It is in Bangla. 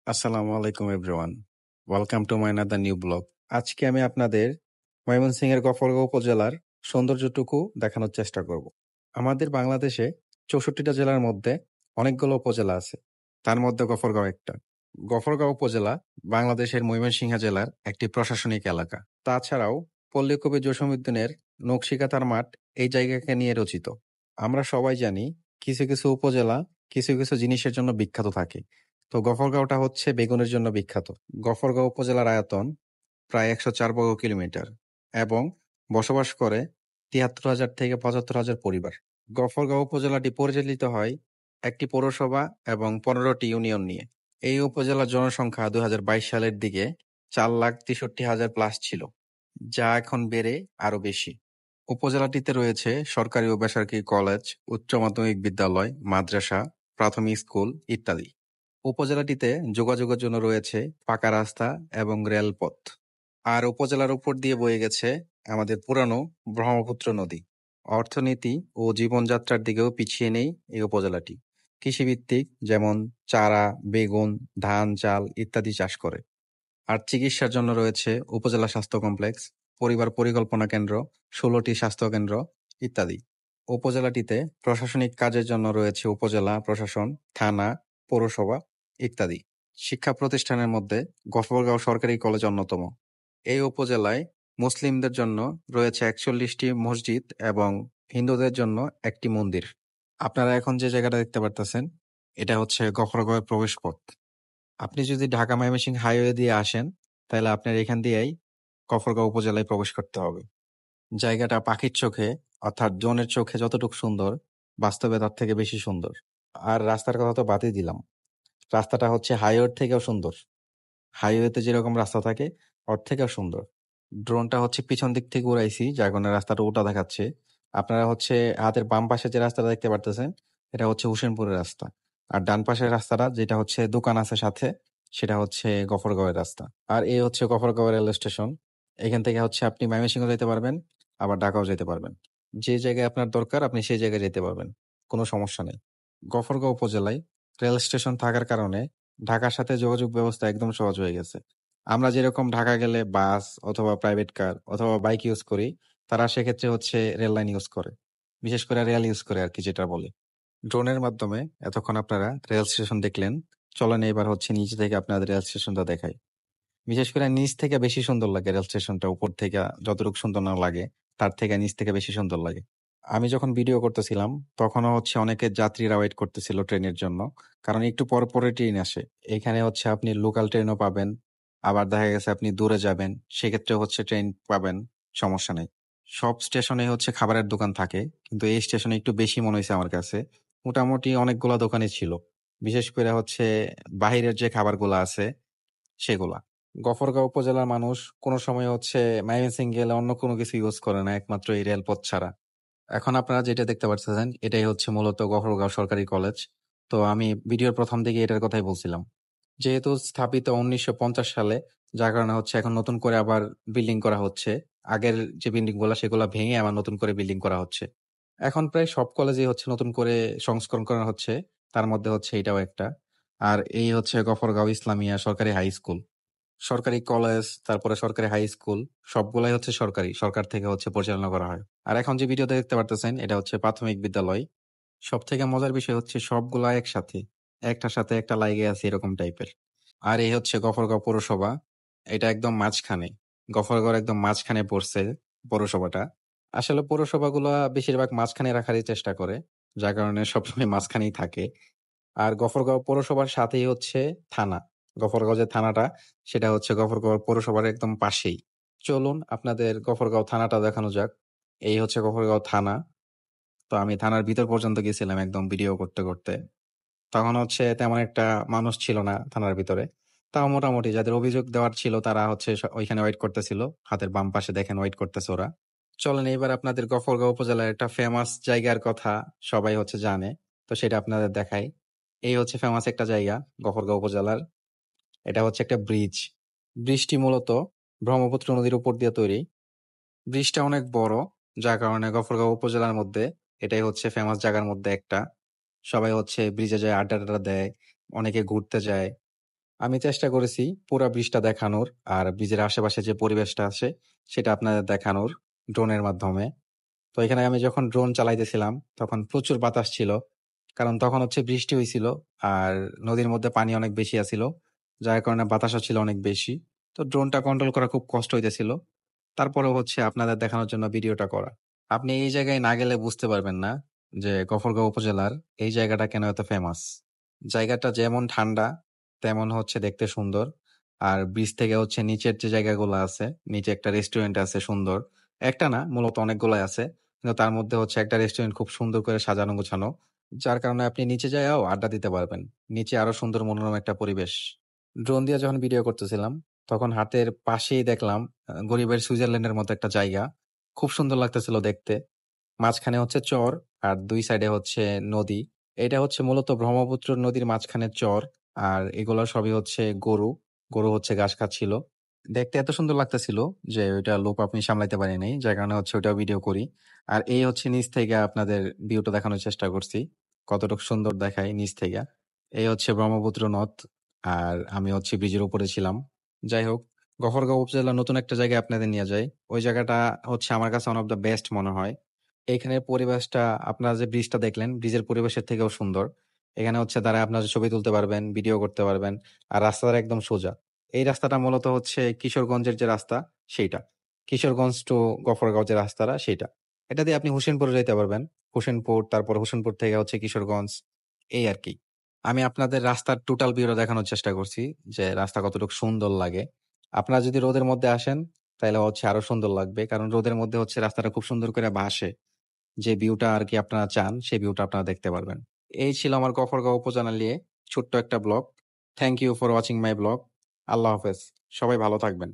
আসসালামু আলাইকুম everyone. Welcome to my another new blog. আজকে আমি আপনাদের ময়মনসিংহের গফরগাঁও উপজেলার সৌন্দর্যটুকু দেখানোর চেষ্টা করব। আমাদের বাংলাদেশে 64টা জেলার মধ্যে অনেকগুলো উপজেলা আছে, তার মধ্যে গফরগাঁও একটা। গফরগাঁও উপজেলা বাংলাদেশের ময়মনসিংহ জেলার একটি প্রশাসনিক এলাকা। তাছাড়াও পল্লী কবি জসীমউদ্দীনের নকশিকাঁথার মাঠ এই জায়গাকে নিয়ে রচিত। আমরা সবাই জানি কিছু কিছু উপজেলা কিছু কিছু জিনিসের জন্য বিখ্যাত থাকে। তো গফরগাঁওটা হচ্ছে বেগুনের জন্য বিখ্যাত। গফরগাঁও উপজেলার আয়তন প্রায় 104 বর্গ কিলোমিটার এবং বসবাস করে 73,000 থেকে 75,000 পরিবার। গফরগাঁও উপজেলাটি পরিচালিত হয় একটি পৌরসভা এবং 15টি ইউনিয়ন নিয়ে। এই উপজেলার জনসংখ্যা 2022 সালের দিকে 4,63,000 প্লাস ছিল, যা এখন বেড়ে আরো বেশি। উপজেলাটিতে রয়েছে সরকারি ও বেসরকারি কলেজ, উচ্চ মাধ্যমিক বিদ্যালয়, মাদ্রাসা, প্রাথমিক স্কুল ইত্যাদি। উপজেলাটিতে যোগাযোগের জন্য রয়েছে পাকা রাস্তা এবং রেলপথ। আর উপজেলার উপর দিয়ে বয়ে গেছে আমাদের পুরানো ব্রহ্মপুত্র নদী। অর্থনীতি ও জীবনযাত্রার দিকেও পিছিয়ে নেই এই উপজেলাটি। কৃষিভিত্তিক, যেমন চারা, বেগুন, ধান, চাল ইত্যাদি চাষ করে। আর চিকিৎসার জন্য রয়েছে উপজেলা স্বাস্থ্য কমপ্লেক্স, পরিবার পরিকল্পনা কেন্দ্র, 16টি স্বাস্থ্য কেন্দ্র ইত্যাদি। উপজেলাটিতে প্রশাসনিক কাজের জন্য রয়েছে উপজেলা প্রশাসন, থানা, পৌরসভা ইত্যাদি। শিক্ষা প্রতিষ্ঠানের মধ্যে গফরগাঁও সরকারি কলেজ অন্যতম। এই উপজেলায় মুসলিমদের জন্য রয়েছে 41টি মসজিদ এবং হিন্দুদের জন্য একটি মন্দির। আপনারা এখন যে জায়গাটা দেখতে পারতেছেন, এটা হচ্ছে গফরগাঁওয়ের প্রবেশ পথ। আপনি যদি ঢাকা ময়মনসিংহ হাইওয়ে দিয়ে আসেন, তাহলে আপনার এখান দিয়েই গফরগাঁও উপজেলায় প্রবেশ করতে হবে। জায়গাটা পাখির চোখে, অর্থাৎ ড্রোনের চোখে যতটুকু সুন্দর, বাস্তবে তার থেকে বেশি সুন্দর। আর রাস্তার কথা তো বাদই দিলাম, রাস্তাটা হচ্ছে হাইওয়ের থেকেও সুন্দর। হাইওয়েতে যেরকম রাস্তা থাকে ওর থেকেও সুন্দর। ড্রোনটা হচ্ছে পিছন দিক থেকে উড়াইছি, যার কারণে রাস্তাটা উল্টা দেখাচ্ছে। আপনারা হচ্ছে হাতের বাম পাশে যে রাস্তাটা দেখতে পারতেছেন, এটা হচ্ছে হোসেনপুরের রাস্তা। আর ডান পাশের রাস্তাটা, যেটা হচ্ছে দোকান আছে সাথে, সেটা হচ্ছে গফরগাঁওয়ের রাস্তা। আর এই হচ্ছে গফরগাঁও রেল স্টেশন। এখান থেকে হচ্ছে আপনি ময়মনসিংহ যেতে পারবেন, আবার ঢাকাও যেতে পারবেন। যে জায়গায় আপনার দরকার আপনি সেই জায়গায় যেতে পারবেন, কোনো সমস্যা নেই। গফরগাঁও উপজেলায় রেল স্টেশন থাকার কারণে ঢাকার সাথে যোগাযোগ ব্যবস্থা একদম সহজ হয়ে গেছে। আমরা যেরকম ঢাকা গেলে বাস অথবা প্রাইভেট কার অথবা বাইক ইউজ করি, তারা সেক্ষেত্রে হচ্ছে রেল লাইন ইউজ করে, বিশেষ করে রেল ইউজ করে আর কি, যেটা বলে। ড্রোনের মাধ্যমে এতক্ষণ আপনারা রেল স্টেশন দেখলেন। চলেন এবার হচ্ছে নিচে থেকে আপনাদের রেল স্টেশনটা দেখাই। বিশেষ করে নিচ থেকে বেশি সুন্দর লাগে রেল স্টেশনটা, উপর থেকে যতটুকু সুন্দর না লাগে, তার থেকে নিচ থেকে বেশি সুন্দর লাগে। আমি যখন ভিডিও করতেছিলাম তখনও হচ্ছে অনেকে যাত্রীরা ওয়েট করতেছিল ট্রেনের জন্য, কারণ একটু পর পরে ট্রেন আসে। এখানে হচ্ছে আপনি লোকাল ট্রেনও পাবেন, আবার দেখা গেছে আপনি দূরে যাবেন সেক্ষেত্রে হচ্ছে ট্রেন পাবেন, সমস্যা নেই। সব স্টেশনে হচ্ছে খাবারের দোকান থাকে, কিন্তু এই স্টেশনে একটু বেশি মনে হয়েছে আমার কাছে। মোটামুটি অনেকগুলা দোকানে ছিল, বিশেষ করে হচ্ছে বাহিরের যে খাবারগুলো আছে সেগুলা। গফরগাঁও উপজেলার মানুষ কোনো সময় হচ্ছে ময়মনসিংহ গেলে অন্য কোনো কিছু ইউজ করে না, একমাত্র এই রেলপথ ছাড়া। এখন আপনারা যেটা দেখতে পাচ্ছেন, এটাই হচ্ছে মূলত গফরগাঁও সরকারি কলেজ। তো আমি ভিডিওর প্রথম দিকে এটার কথাই বলছিলাম। যেহেতু স্থাপিত 1950 সালে, যার কারণে হচ্ছে এখন নতুন করে আবার বিল্ডিং করা হচ্ছে। আগের যে বিল্ডিং গুলা সেগুলা ভেঙে আবার নতুন করে বিল্ডিং করা হচ্ছে। এখন প্রায় সব কলেজে হচ্ছে নতুন করে সংস্করণ করা হচ্ছে, তার মধ্যে হচ্ছে এটাও একটা। আর এই হচ্ছে গফরগাঁও ইসলামিয়া সরকারি হাই স্কুল। সরকারি কলেজ, তারপরে সরকারি হাই স্কুল, সবগুলাই হচ্ছে সরকারি, সরকার থেকে হচ্ছে পরিচালনা করা হয়। আর এখন যে ভিডিওতে দেখতে পারতেছেন, এটা হচ্ছে প্রাথমিক বিদ্যালয়। সব থেকে মজার বিষয় হচ্ছে সবগুলা একসাথে, একটার সাথে একটা লাইগে আছে এরকম টাইপের। আর এই হচ্ছে গফরগাঁও পৌরসভা, এটা একদম মাঝখানে। গফরগাঁওর একদম মাঝখানে পড়ছে পৌরসভাটা। আসলে পৌরসভাগুলা বেশিরভাগ মাঝখানে রাখারই চেষ্টা করে, যার কারণে সবসময় মাঝখানেই থাকে। আর গফরগাঁও পৌরসভার সাথেই হচ্ছে থানা। গফরগাঁও যে থানাটা, সেটা হচ্ছে গফরগাঁও পৌরসভার একদম পাশেই। চলুন আপনাদের গফরগাঁও থানাটা দেখানো যাক। এই হচ্ছে গফরগাঁও থানা। তো আমি থানার ভিতর পর্যন্ত গেছিলাম একদম ভিডিও করতে করতে। তখন হচ্ছে তেমন একটা মানুষ ছিল না থানার ভিতরে। তাও মোটামুটি যাদের অভিযোগ দেওয়ার ছিল তারা হচ্ছে ওইখানে ওয়েট করতেছিল। হাতের বাম পাশে দেখেন ওয়েট করতেছে ওরা। চলেন এবার আপনাদের গফরগাঁও উপজেলার একটা ফেমাস জায়গার কথা সবাই হচ্ছে জানে, তো সেটা আপনাদের দেখাই। এই হচ্ছে ফেমাস একটা জায়গা গফরগাঁও উপজেলার। এটা হচ্ছে একটা ব্রিজ। ব্রিজটি মূলত ব্রহ্মপুত্র নদীর উপর দিয়ে তৈরি। ব্রিজটা অনেক বড়, যার কারণে গফরগাঁও উপজেলার মধ্যে এটাই হচ্ছে ফেমাস জায়গার মধ্যে একটা। সবাই হচ্ছে ব্রিজে যায়, আড্ডা টাড্ডা দেয়, অনেকে ঘুরতে যায়। আমি চেষ্টা করেছি পুরা ব্রিজটা দেখানোর আর ব্রিজের আশেপাশে যে পরিবেশটা আছে সেটা আপনাদের দেখানোর ড্রোনের মাধ্যমে। তো এখানে আমি যখন ড্রোন চালাইতেছিলাম তখন প্রচুর বাতাস ছিল, কারণ তখন হচ্ছে বৃষ্টি হয়েছিল আর নদীর মধ্যে পানি অনেক বেশি আছিল, যার কারণে বাতাসও ছিল অনেক বেশি। তো ড্রোনটা কন্ট্রোল করা খুব কষ্ট হইতেছিল, তারপরেও হচ্ছে আপনাদের দেখানোর জন্য ভিডিওটা করা। আপনি এই জায়গায় না গেলে বুঝতে পারবেন না যে গফরগাঁও উপজেলার এই জায়গাটা কেন এত ফেমাস। জায়গাটা যেমন ঠান্ডা তেমন হচ্ছে দেখতে সুন্দর। আর ব্রিজ থেকে হচ্ছে নিচের যে জায়গাগুলো আছে, নিচে একটা রেস্টুরেন্ট আছে সুন্দর, একটা না মূলত অনেকগুলাই আছে, কিন্তু তার মধ্যে হচ্ছে একটা রেস্টুরেন্ট খুব সুন্দর করে সাজানো গোছানো, যার কারণে আপনি নিচে যাইয়াও আড্ডা দিতে পারবেন। নিচে আরো সুন্দর মনোরম একটা পরিবেশ। ড্রোন দিয়ে যখন ভিডিও করতেছিলাম তখন হাতের পাশেই দেখলাম গরিবের সুইজারল্যান্ডের মতো একটা জায়গা, খুব সুন্দর লাগতেছিল দেখতে। মাঝখানে হচ্ছে চর আর দুই সাইডে হচ্ছে নদী। এটা হচ্ছে মূলত ব্রহ্মপুত্র নদীর মাঝখানে চর। আর এগুলো সবই হচ্ছে গরু। গরু হচ্ছে ঘাস খাচ্ছিল। দেখতে এত সুন্দর লাগতেছিল যে ওইটা লোক আপনি সামলাইতে পারি নাই, যার কারণে হচ্ছে ওইটা ভিডিও করি। আর এই হচ্ছে নিচ থেকে আপনাদের ভিউটা দেখানোর চেষ্টা করছি, কতটুকু সুন্দর দেখায় নিচ থেকে। এই হচ্ছে ব্রহ্মপুত্র নদ আর আমি হচ্ছে ব্রিজের উপরে ছিলাম। যাই হোক, গফরগাঁও উপজেলা নতুন একটা জায়গায় আপনাদের নিয়ে যায়। ওই জায়গাটা হচ্ছে আমার কাছে ওয়ান অফ দ্য বেস্ট মনে হয়। এখানের পরিবেশটা, আপনারা যে ব্রিজটা দেখলেন ব্রিজের পরিবেশের থেকেও সুন্দর। এখানে হচ্ছে দাঁড়ায় আপনারা ছবি তুলতে পারবেন, ভিডিও করতে পারবেন। আর রাস্তাটা একদম সোজা। এই রাস্তাটা মূলত হচ্ছে কিশোরগঞ্জের যে রাস্তা সেইটা, কিশোরগঞ্জ টু গফরগাঁও যে রাস্তাটা সেইটা, এটা দিয়ে আপনি হোসেনপুরে যাইতে পারবেন। হোসেনপুর, তারপর হোসেনপুর থেকে হচ্ছে কিশোরগঞ্জ, এই আর কি। আমি আপনাদের রাস্তার টোটাল ভিউটা দেখানোর চেষ্টা করছি যে রাস্তা কতটুকু সুন্দর লাগে। আপনারা যদি রোদের মধ্যে আসেন তাহলে হচ্ছে আরো সুন্দর লাগবে, কারণ রোদের মধ্যে হচ্ছে রাস্তাটা খুব সুন্দর করে ভাসে। যে ভিউটা আর কি আপনারা চান সেই ভিউটা আপনারা দেখতে পারবেন। এই ছিল আমার গফরগাঁও উপজেলা নিয়ে ছোট্ট একটা blog. Thank you for watching my blog. আল্লাহ হাফেজ। সবাই ভালো থাকবেন।